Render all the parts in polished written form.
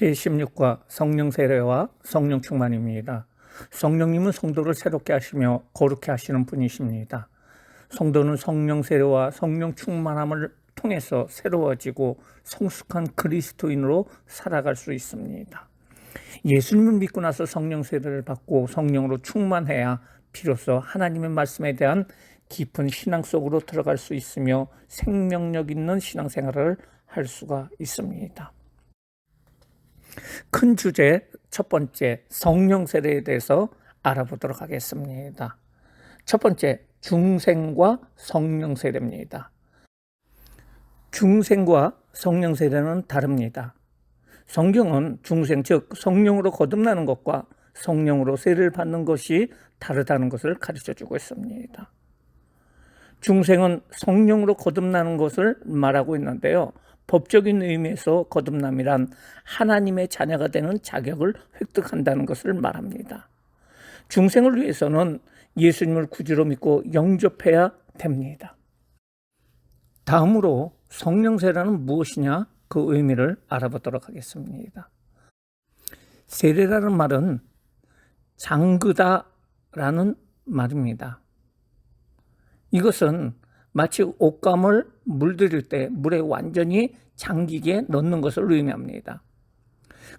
제16과 성령 세례와 성령 충만입니다. 성령님은 성도를 새롭게 하시며 거룩해 하시는 분이십니다. 성도는 성령 세례와 성령 충만함을 통해서 새로워지고 성숙한 그리스도인으로 살아갈 수 있습니다. 예수님을 믿고 나서 성령 세례를 받고 성령으로 충만해야 비로소 하나님의 말씀에 대한 깊은 신앙 속으로 들어갈 수 있으며 생명력 있는 신앙생활을 할 수가 있습니다. 큰 주제 첫 번째, 성령 세례에 대해서 알아보도록 하겠습니다. 첫 번째, 중생과 성령 세례입니다. 중생과 성령 세례는 다릅니다. 성경은 중생, 즉 성령으로 거듭나는 것과 성령으로 세례를 받는 것이 다르다는 것을 가르쳐주고 있습니다. 중생은 성령으로 거듭나는 것을 말하고 있는데요. 법적인 의미에서 거듭남이란 하나님의 자녀가 되는 자격을 획득한다는 것을 말합니다. 중생을 위해서는 예수님을 구주로 믿고 영접해야 됩니다. 다음으로 성령 세례는 무엇이냐, 그 의미를 알아보도록 하겠습니다. 세례라는 말은 잠그다라는 말입니다. 이것은 마치 옷감을 물들일 때 물에 완전히 잠기게 넣는 것을 의미합니다.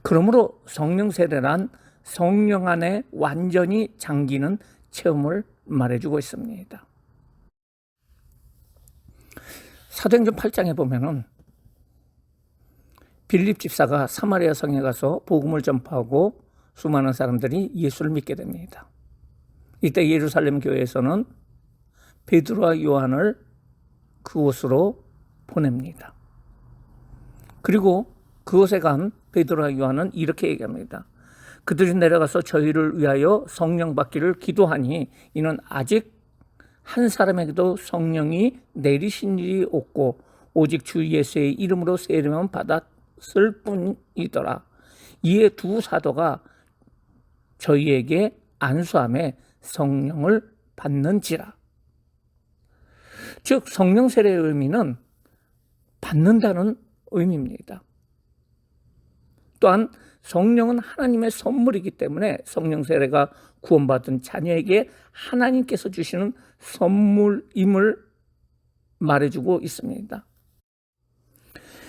그러므로 성령 세례란 성령 안에 완전히 잠기는 체험을 말해주고 있습니다. 사도행전 8장에 보면은 빌립 집사가 사마리아 성에 가서 복음을 전파하고 수많은 사람들이 예수를 믿게 됩니다. 이때 예루살렘 교회에서는 베드로와 요한을 그곳으로 보냅니다. 그리고 그곳에 간 베드로와 요한은 이렇게 얘기합니다. 그들이 내려가서 저희를 위하여 성령 받기를 기도하니 이는 아직 한 사람에게도 성령이 내리신 일이 없고 오직 주 예수의 이름으로 세례만 받았을 뿐이더라. 이에 두 사도가 저희에게 안수함에 성령을 받는지라. 즉 성령 세례의 의미는 받는다는 의미입니다. 또한 성령은 하나님의 선물이기 때문에 성령 세례가 구원받은 자녀에게 하나님께서 주시는 선물임을 말해주고 있습니다.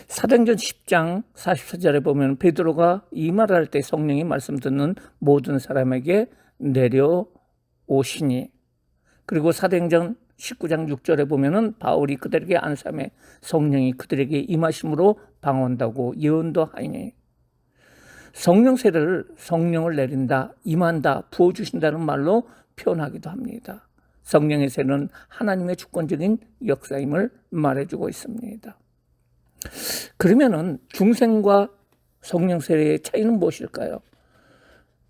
사도행전 10장 44절에 보면 베드로가 이 말을 할 때 성령이 말씀 듣는 모든 사람에게 내려오시니, 그리고 사도행전 19장 6절에 보면은 바울이 그들에게 안수함에 성령이 그들에게 임하심으로 방언다고 예언도 하니, 성령 세례를 성령을 내린다, 임한다, 부어주신다는 말로 표현하기도 합니다. 성령의 세례는 하나님의 주권적인 역사임을 말해주고 있습니다. 그러면은 중생과 성령 세례의 차이는 무엇일까요?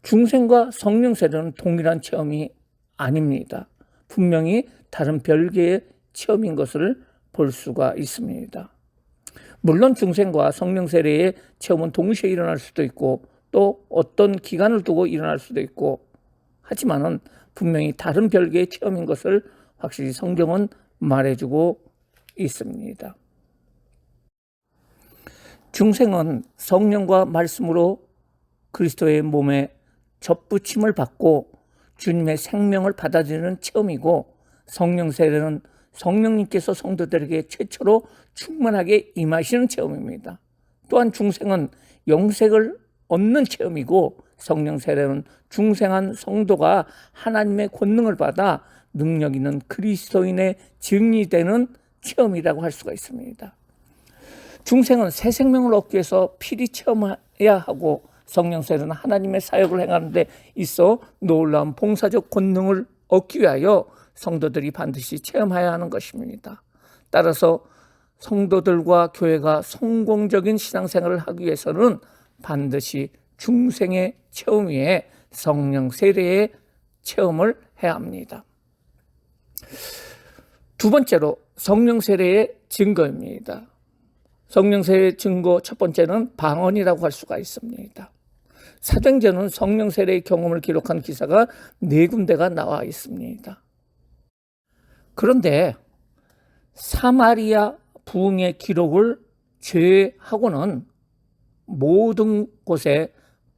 중생과 성령 세례는 동일한 체험이 아닙니다. 분명히 다른 별개의 체험인 것을 볼 수가 있습니다. 물론 중생과 성령 세례의 체험은 동시에 일어날 수도 있고 또 어떤 기간을 두고 일어날 수도 있고 하지만은 분명히 다른 별개의 체험인 것을 확실히 성경은 말해주고 있습니다. 중생은 성령과 말씀으로 그리스도의 몸에 접붙임을 받고 주님의 생명을 받아들이는 체험이고, 성령 세례는 성령님께서 성도들에게 최초로 충만하게 임하시는 체험입니다. 또한 중생은 영생을 얻는 체험이고, 성령 세례는 중생한 성도가 하나님의 권능을 받아 능력 있는 그리스도인의 증리되는 체험이라고 할 수가 있습니다. 중생은 새 생명을 얻기 위해서 필히 체험해야 하고, 성령 세례는 하나님의 사역을 행하는 데 있어 놀라운 봉사적 권능을 얻기 위하여 성도들이 반드시 체험해야 하는 것입니다. 따라서 성도들과 교회가 성공적인 신앙생활을 하기 위해서는 반드시 중생의 체험 위에 성령 세례의 체험을 해야 합니다. 두 번째로 성령 세례의 증거입니다. 성령 세례의 증거 첫 번째는 방언이라고 할 수가 있습니다. 사도행전은 성령 세례의 경험을 기록한 기사가 4군데가 나와 있습니다. 그런데 사마리아 부흥의 기록을 제외하고는 모든 곳에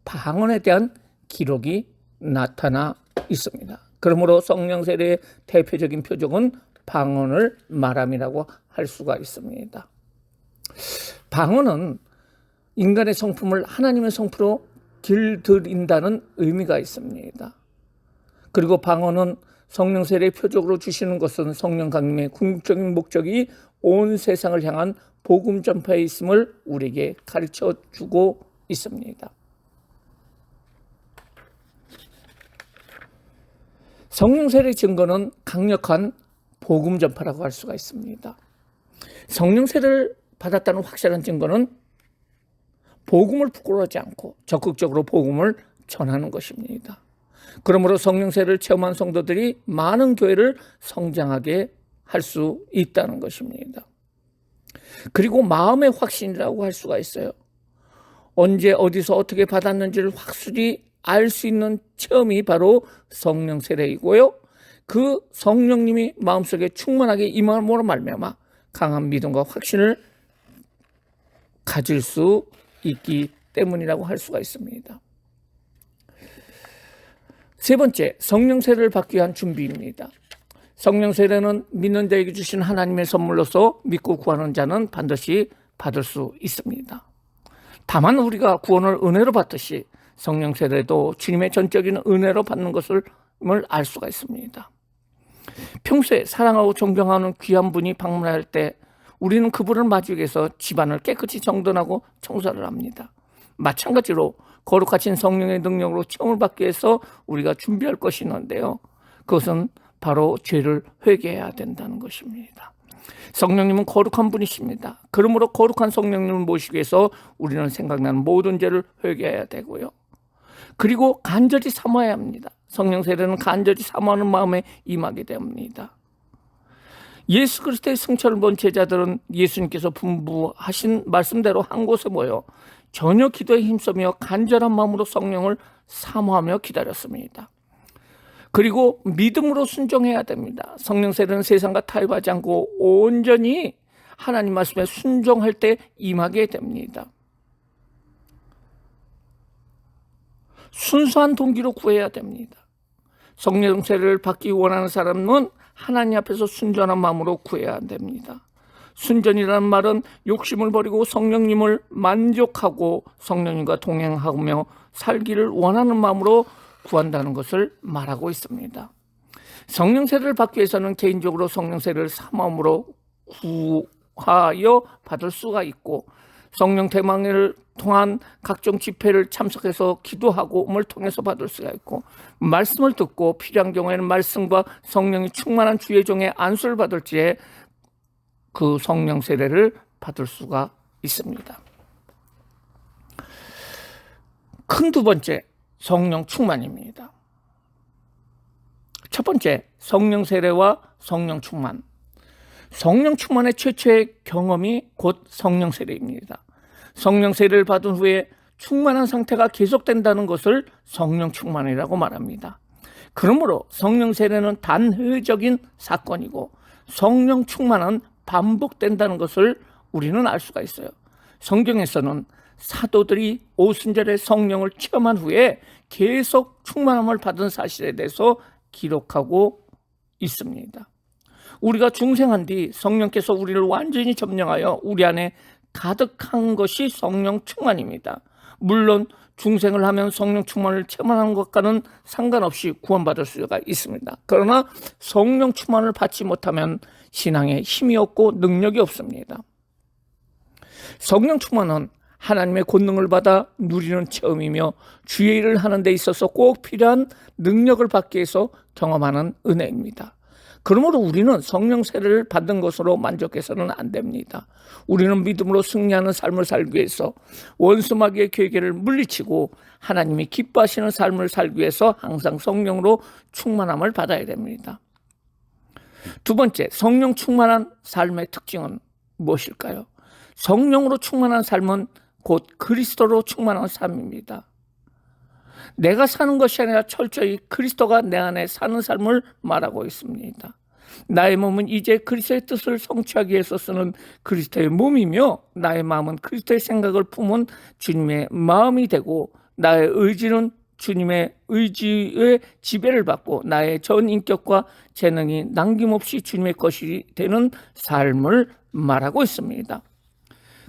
방언에 대한 기록이 나타나 있습니다. 그러므로 성령 세례의 대표적인 표적은 방언을 말함이라고 할 수가 있습니다. 방언은 인간의 성품을 하나님의 성품으로 길들인다는 의미가 있습니다. 그리고 방언은 성령 세례의 표적으로 주시는 것은 성령 강림의 궁극적인 목적이 온 세상을 향한 복음 전파에 있음을 우리에게 가르쳐 주고 있습니다. 성령 세례의 증거는 강력한 복음 전파라고 할 수가 있습니다. 성령 세례를 받았다는 확실한 증거는 복음을 부끄러워하지 않고 적극적으로 복음을 전하는 것입니다. 그러므로 성령 세례를 체험한 성도들이 많은 교회를 성장하게 할 수 있다는 것입니다. 그리고 마음의 확신이라고 할 수가 있어요. 언제 어디서 어떻게 받았는지를 확실히 알 수 있는 체험이 바로 성령 세례이고요. 그 성령님이 마음속에 충만하게 임함으로 말미암아 강한 믿음과 확신을 가질 수 있기 때문이라고 할 수가 있습니다. 세 번째, 성령 세례를 받기 위한 준비입니다. 성령 세례는 믿는 자에게 주신 하나님의 선물로서 믿고 구하는 자는 반드시 받을 수 있습니다. 다만 우리가 구원을 은혜로 받듯이 성령 세례도 주님의 전적인 은혜로 받는 것을 알 수가 있습니다. 평소에 사랑하고 존경하는 귀한 분이 방문할 때 우리는 그분을 맞이하기 위해서 집안을 깨끗이 정돈하고 청소를 합니다. 마찬가지로 거룩하신 성령의 능력으로 체험을 받기 위해서 우리가 준비할 것이 있는데요. 그것은 바로 죄를 회개해야 된다는 것입니다. 성령님은 거룩한 분이십니다. 그러므로 거룩한 성령님을 모시기 위해서 우리는 생각나는 모든 죄를 회개해야 되고요. 그리고 간절히 사모해야 합니다. 성령 세례는 간절히 사모하는 마음에 임하게 됩니다. 예수 그리스도의 승천을 본 제자들은 예수님께서 분부하신 말씀대로 한 곳에 모여 전혀 기도에 힘쓰며 간절한 마음으로 성령을 사모하며 기다렸습니다. 그리고 믿음으로 순종해야 됩니다. 성령 세례는 세상과 타협하지 않고 온전히 하나님 말씀에 순종할 때 임하게 됩니다. 순수한 동기로 구해야 됩니다. 성령 세례를 받기 원하는 사람은 하나님 앞에서 순전한 마음으로 구해야 됩니다. 순전이라는 말은 욕심을 버리고 성령님을 만족하고 성령님과 동행하며 살기를 원하는 마음으로 구한다는 것을 말하고 있습니다. 성령 세례를 받기 위해서는 개인적으로 성령 세례를 사모함으로 구하여 받을 수가 있고 성령 대망회를 통한 각종 집회를 참석해서 기도하고를 통해서 받을 수가 있고 말씀을 듣고 필요한 경우에는 말씀과 성령이 충만한 주의 종의 안수를 받을 때에 그 성령 세례를 받을 수가 있습니다. 큰 두 번째, 성령 충만입니다. 첫 번째, 성령 세례와 성령 충만. 성령 충만의 최초의 경험이 곧 성령 세례입니다. 성령 세례를 받은 후에 충만한 상태가 계속된다는 것을 성령 충만이라고 말합니다. 그러므로 성령 세례는 단회적인 사건이고 성령 충만은 반복된다는 것을 우리는 알 수가 있어요. 성경에서는 사도들이 오순절에 성령을 체험한 후에 계속 충만함을 받은 사실에 대해서 기록하고 있습니다. 우리가 중생한 뒤 성령께서 우리를 완전히 점령하여 우리 안에 가득한 것이 성령 충만입니다. 물론 중생을 하면 성령 충만을 체험하는 것과는 상관없이 구원받을 수가 있습니다. 그러나 성령 충만을 받지 못하면 신앙에 힘이 없고 능력이 없습니다. 성령 충만은 하나님의 권능을 받아 누리는 체험이며 주의 일을 하는 데 있어서 꼭 필요한 능력을 받기 위해서 경험하는 은혜입니다. 그러므로 우리는 성령 세례를 받은 것으로 만족해서는 안 됩니다. 우리는 믿음으로 승리하는 삶을 살기 위해서 원수 마귀의 계계를 물리치고 하나님이 기뻐하시는 삶을 살기 위해서 항상 성령으로 충만함을 받아야 됩니다. 두 번째, 성령 충만한 삶의 특징은 무엇일까요? 성령으로 충만한 삶은 곧 그리스도로 충만한 삶입니다. 내가 사는 것이 아니라 철저히 그리스도가 내 안에 사는 삶을 말하고 있습니다. 나의 몸은 이제 그리스도의 뜻을 성취하기 위해서 쓰는 그리스도의 몸이며 나의 마음은 그리스도의 생각을 품은 주님의 마음이 되고 나의 의지는 주님의 의지의 지배를 받고 나의 전 인격과 재능이 남김없이 주님의 것이 되는 삶을 말하고 있습니다.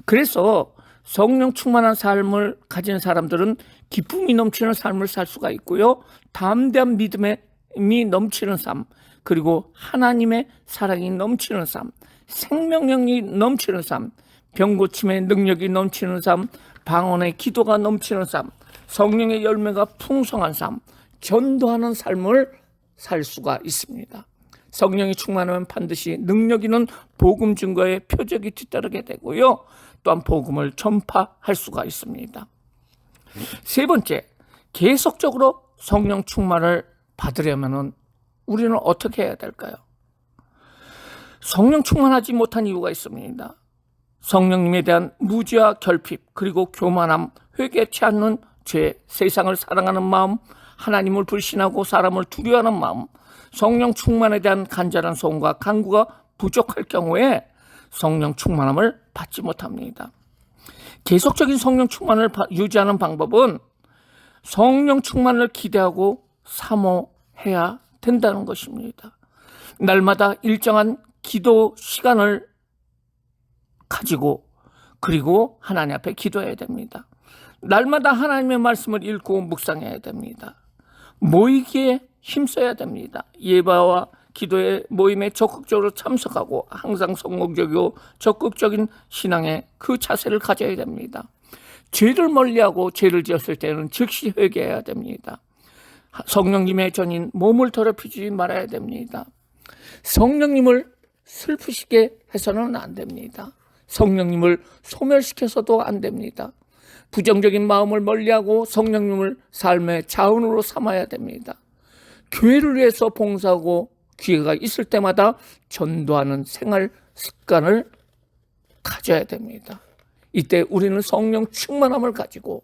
그래서 성령 충만한 삶을 가진 사람들은 기쁨이 넘치는 삶을 살 수가 있고요. 담대한 믿음이 넘치는 삶, 그리고 하나님의 사랑이 넘치는 삶, 생명력이 넘치는 삶, 병고침의 능력이 넘치는 삶, 방언의 기도가 넘치는 삶, 성령의 열매가 풍성한 삶, 전도하는 삶을 살 수가 있습니다. 성령이 충만하면 반드시 능력 있는 복음 증거의 표적이 뒤따르게 되고요. 또한 복음을 전파할 수가 있습니다. 세 번째, 계속적으로 성령 충만을 받으려면 우리는 어떻게 해야 될까요? 성령 충만하지 못한 이유가 있습니다. 성령님에 대한 무지와 결핍, 그리고 교만함, 회개치 않는 죄, 세상을 사랑하는 마음, 하나님을 불신하고 사람을 두려워하는 마음, 성령 충만에 대한 간절한 소원과 간구가 부족할 경우에 성령 충만함을 받지 못합니다. 계속적인 성령 충만을 유지하는 방법은 성령 충만을 기대하고 사모해야 된다는 것입니다. 날마다 일정한 기도 시간을 가지고 그리고 하나님 앞에 기도해야 됩니다. 날마다 하나님의 말씀을 읽고 묵상해야 됩니다. 모이기에 힘써야 됩니다. 예배와 기도의 모임에 적극적으로 참석하고 항상 성공적이고 적극적인 신앙의 그 자세를 가져야 됩니다. 죄를 멀리하고 죄를 지었을 때는 즉시 회개해야 됩니다. 성령님의 전인 몸을 더럽히지 말아야 됩니다. 성령님을 슬프시게 해서는 안 됩니다. 성령님을 소멸시켜서도 안 됩니다. 부정적인 마음을 멀리하고 성령님을 삶의 자원으로 삼아야 됩니다. 교회를 위해서 봉사하고 기회가 있을 때마다 전도하는 생활 습관을 가져야 됩니다. 이때 우리는 성령 충만함을 가지고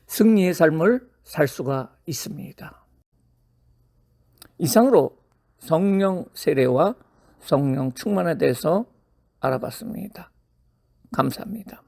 승리의 삶을 살 수가 있습니다. 이상으로 성령 세례와 성령 충만에 대해서 알아봤습니다. 감사합니다.